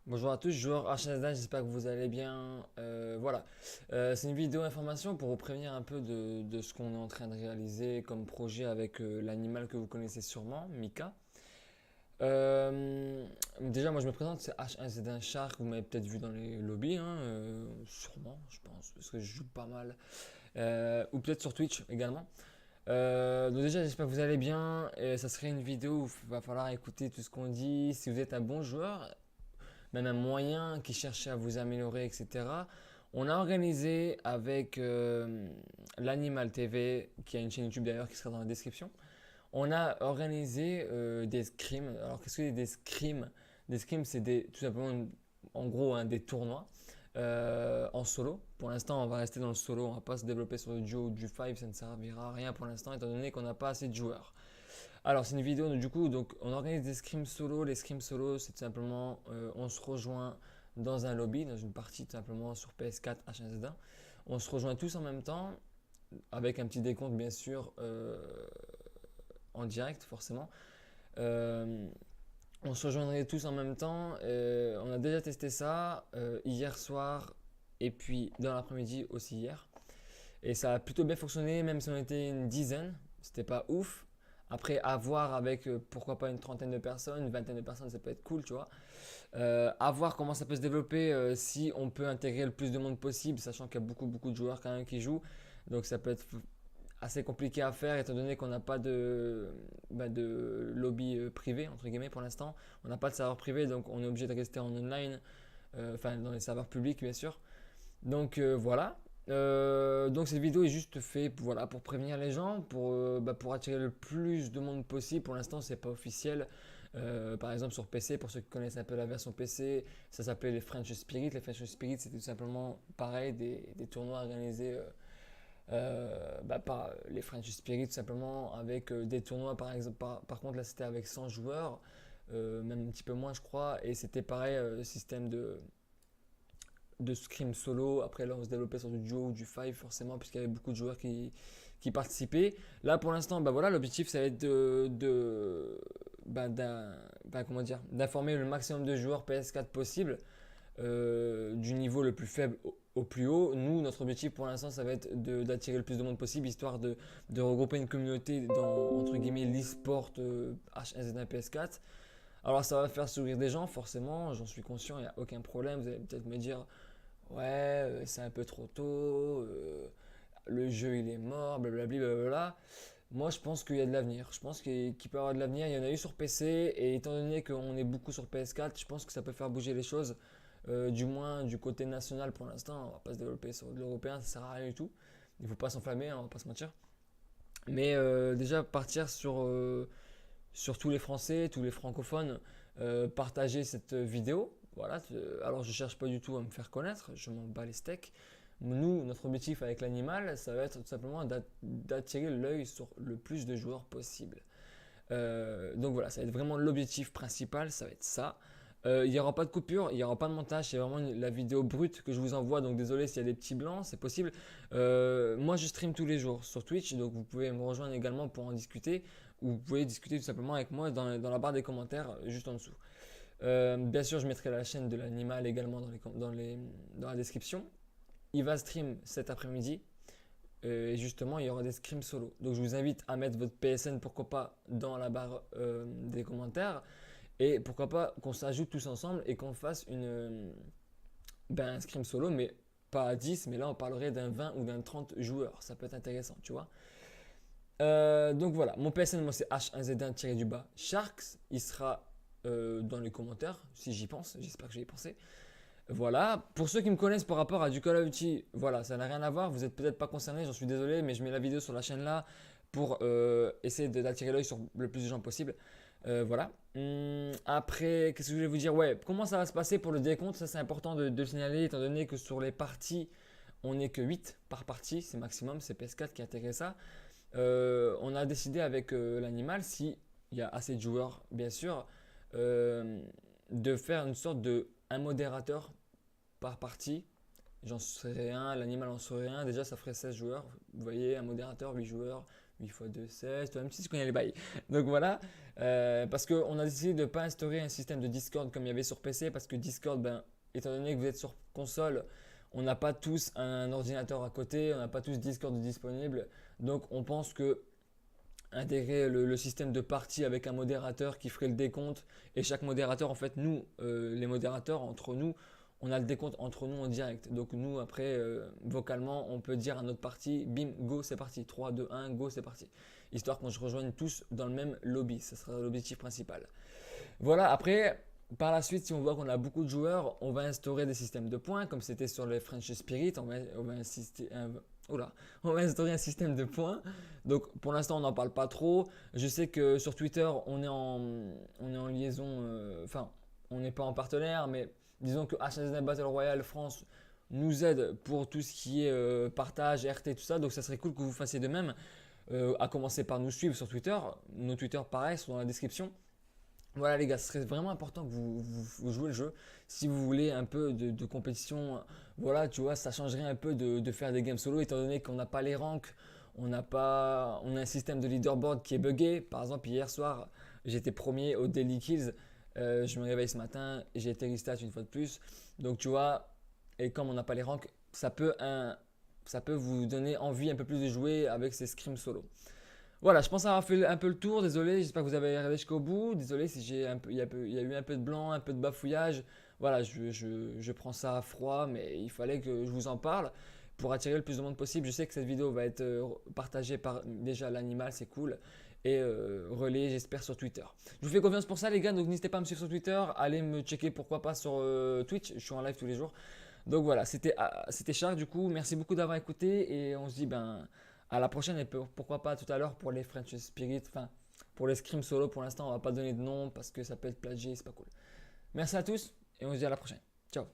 Bonjour à tous, joueurs HSD, j'espère que vous allez bien. Voilà. C'est une vidéo information pour vous prévenir un peu de ce qu'on est en train de réaliser comme projet avec l'animal que vous connaissez sûrement, Mika. Déjà, moi je me présente, c'est H1Z1 Shark, vous m'avez peut-être vu dans les lobbies, hein, sûrement, je pense, parce que je joue pas mal. Ou peut-être sur Twitch également. Donc déjà, j'espère que vous allez bien. Et ça serait une vidéo où il va falloir écouter tout ce qu'on dit. Si vous êtes un bon joueur, même un moyen qui cherchait à vous améliorer, etc. On a organisé avec l'Animal TV, qui a une chaîne YouTube d'ailleurs qui sera dans la description, on a organisé des scrims. Alors qu'est-ce que c'est des scrims? Des scrims, c'est tout simplement, en gros, des tournois en solo. Pour l'instant, on va rester dans le solo, on va pas se développer sur le duo ou du 5, ça ne servira à rien pour l'instant, étant donné qu'on n'a pas assez de joueurs. Alors, c'est une vidéo, du coup, donc on organise des scrims solo. Les scrims solo, c'est tout simplement, on se rejoint dans un lobby, dans une partie tout simplement sur PS4 H1Z1. On se rejoint tous en même temps, avec un petit décompte bien sûr en direct forcément. Euh, on se rejoindrait tous en même temps. On a déjà testé ça hier soir et puis dans l'après-midi aussi hier. Et ça a plutôt bien fonctionné, même si on était une dizaine. C'était pas ouf. Après, à voir avec pourquoi pas une trentaine de personnes, une vingtaine de personnes, ça peut être cool, tu vois. À voir comment ça peut se développer si on peut intégrer le plus de monde possible, sachant qu'il y a beaucoup de joueurs quand même qui jouent. Donc ça peut être assez compliqué à faire étant donné qu'on n'a pas de lobby privé, entre guillemets, pour l'instant. On n'a pas de serveur privé, donc on est obligé de rester en online, enfin dans les serveurs publics, bien sûr. Donc voilà. Donc cette vidéo est juste faite voilà, pour prévenir les gens, pour attirer le plus de monde possible. Pour l'instant, c'est pas officiel. Par exemple sur PC, pour ceux qui connaissent un peu la version PC, ça s'appelait les French Spirit. Les French Spirit, c'était tout simplement pareil, des tournois organisés par les French Spirit, tout simplement avec des tournois par exemple. Par contre, là c'était avec 100 joueurs, même un petit peu moins, je crois, et c'était pareil, système de scrim solo. Après, là, on se développait sur du duo ou du 5, forcément, puisqu'il y avait beaucoup de joueurs qui participaient. Là, pour l'instant, voilà, l'objectif, ça va être comment dire, d'informer le maximum de joueurs PS4 possible, du niveau le plus faible au plus haut. Nous, notre objectif pour l'instant, ça va être d'attirer le plus de monde possible, histoire de regrouper une communauté dans, entre guillemets, l'e-sport H1Z1 PS4. Alors ça va faire sourire des gens, forcément, j'en suis conscient, il n'y a aucun problème. Vous allez peut-être me dire, ouais, c'est un peu trop tôt, le jeu il est mort, blablabla, blablabla. Moi je pense qu'il y a de l'avenir. Je pense qu'il peut y avoir de l'avenir. Il y en a eu sur PC et étant donné qu'on est beaucoup sur PS4, je pense que ça peut faire bouger les choses. Du moins du côté national pour l'instant, on va pas se développer sur de l'européen, ça sert à rien du tout. Il ne faut pas s'enflammer, hein, on va pas se mentir. Mais déjà partir sur tous les Français, tous les francophones, partager cette vidéo. Voilà, alors je cherche pas du tout à me faire connaître, je m'en bats les steaks. Nous, notre objectif avec l'animal, ça va être tout simplement d'attirer l'œil sur le plus de joueurs possible. Donc voilà, ça va être vraiment l'objectif principal, ça va être ça. Il n'y aura pas de coupure, il n'y aura pas de montage, c'est vraiment la vidéo brute que je vous envoie. Donc désolé s'il y a des petits blancs, c'est possible. Moi je stream tous les jours sur Twitch, donc vous pouvez me rejoindre également pour en discuter. Ou vous pouvez discuter tout simplement avec moi dans la barre des commentaires juste en dessous. Bien sûr, je mettrai la chaîne de l'animal également dans la description. Il va stream cet après-midi. Et justement, il y aura des scrims solo. Donc je vous invite à mettre votre PSN, pourquoi pas, dans la barre des commentaires. Et pourquoi pas qu'on s'ajoute tous ensemble et qu'on fasse un scrim solo, mais pas à 10, mais là on parlerait d'un 20 ou d'un 30 joueurs. Ça peut être intéressant, tu vois. Donc voilà, mon PSN, moi c'est H1Z1-du-bas Sharks. Il sera dans les commentaires si j'y pense. J'espère que j'y ai pensé. Voilà, pour ceux qui me connaissent par rapport à du Call of Duty, voilà, ça n'a rien à voir. Vous n'êtes peut-être pas concernés, j'en suis désolé, mais je mets la vidéo sur la chaîne là pour essayer d'attirer l'œil sur le plus de gens possible. Voilà. Après, qu'est-ce que je voulais vous dire? Ouais, comment ça va se passer pour le décompte? Ça, c'est important de le signaler, étant donné que sur les parties, on n'est que 8 par partie, c'est maximum, c'est PS4 qui a intégré ça. On a décidé avec l'animal, s'il y a assez de joueurs, bien sûr, euh, de faire une sorte de un modérateur par partie. J'en serais un, l'animal en serait un. Déjà, ça ferait 16 joueurs. Vous voyez, un modérateur, 8 joueurs, 8 x 2, 16, toi même si tu connais les bails. Donc voilà, parce qu'on a décidé de ne pas instaurer un système de Discord comme il y avait sur PC, parce que Discord, ben, étant donné que vous êtes sur console, on n'a pas tous un ordinateur à côté, on n'a pas tous Discord disponible. Donc on pense que intégrer le système de partie avec un modérateur qui ferait le décompte, et chaque modérateur, en fait, nous, les modérateurs, entre nous, on a le décompte entre nous en direct. Donc nous, après, vocalement, on peut dire à notre partie, bim, go, c'est parti. 3, 2, 1, go, c'est parti. Histoire qu'on se rejoigne tous dans le même lobby. Ce sera l'objectif principal. Voilà, après, par la suite, si on voit qu'on a beaucoup de joueurs, on va instaurer des systèmes de points, comme c'était sur les French Spirit. On va instaurer un système de points. Donc pour l'instant, on n'en parle pas trop. Je sais que sur Twitter, on est en liaison, enfin, on n'est pas en partenaire, mais disons que HSN Battle Royale France nous aide pour tout ce qui est partage, RT, tout ça. Donc ça serait cool que vous fassiez de même. À commencer par nous suivre sur Twitter. Nos Twitter, pareil, sont dans la description. Voilà les gars, ce serait vraiment important que vous jouez le jeu. Si vous voulez un peu de compétition, voilà, tu vois, ça changerait un peu de faire des games solo, étant donné qu'on n'a pas les ranks, on a un système de leaderboard qui est buggé. Par exemple, hier soir, j'étais premier au Daily Kills. Je me réveille ce matin et j'ai été restat une fois de plus. Donc tu vois, et comme on n'a pas les ranks, ça peut vous donner envie un peu plus de jouer avec ces scrims solo. Voilà, je pense avoir fait un peu le tour. Désolé, j'espère que vous avez regardé jusqu'au bout. Désolé si il y a eu un peu de blanc, un peu de bafouillage. Voilà, je prends ça à froid, mais il fallait que je vous en parle pour attirer le plus de monde possible. Je sais que cette vidéo va être partagée par déjà l'animal, c'est cool, et relayée, j'espère, sur Twitter. Je vous fais confiance pour ça, les gars, donc n'hésitez pas à me suivre sur Twitter. Allez me checker, pourquoi pas, sur Twitch. Je suis en live tous les jours. Donc voilà, c'était Shark du coup. Merci beaucoup d'avoir écouté et on se dit à la prochaine et pourquoi pas tout à l'heure pour les French Spirit, enfin pour les scrims solo. Pour l'instant, on va pas donner de nom parce que ça peut être plagié, c'est pas cool. Merci à tous et on se dit à la prochaine. Ciao.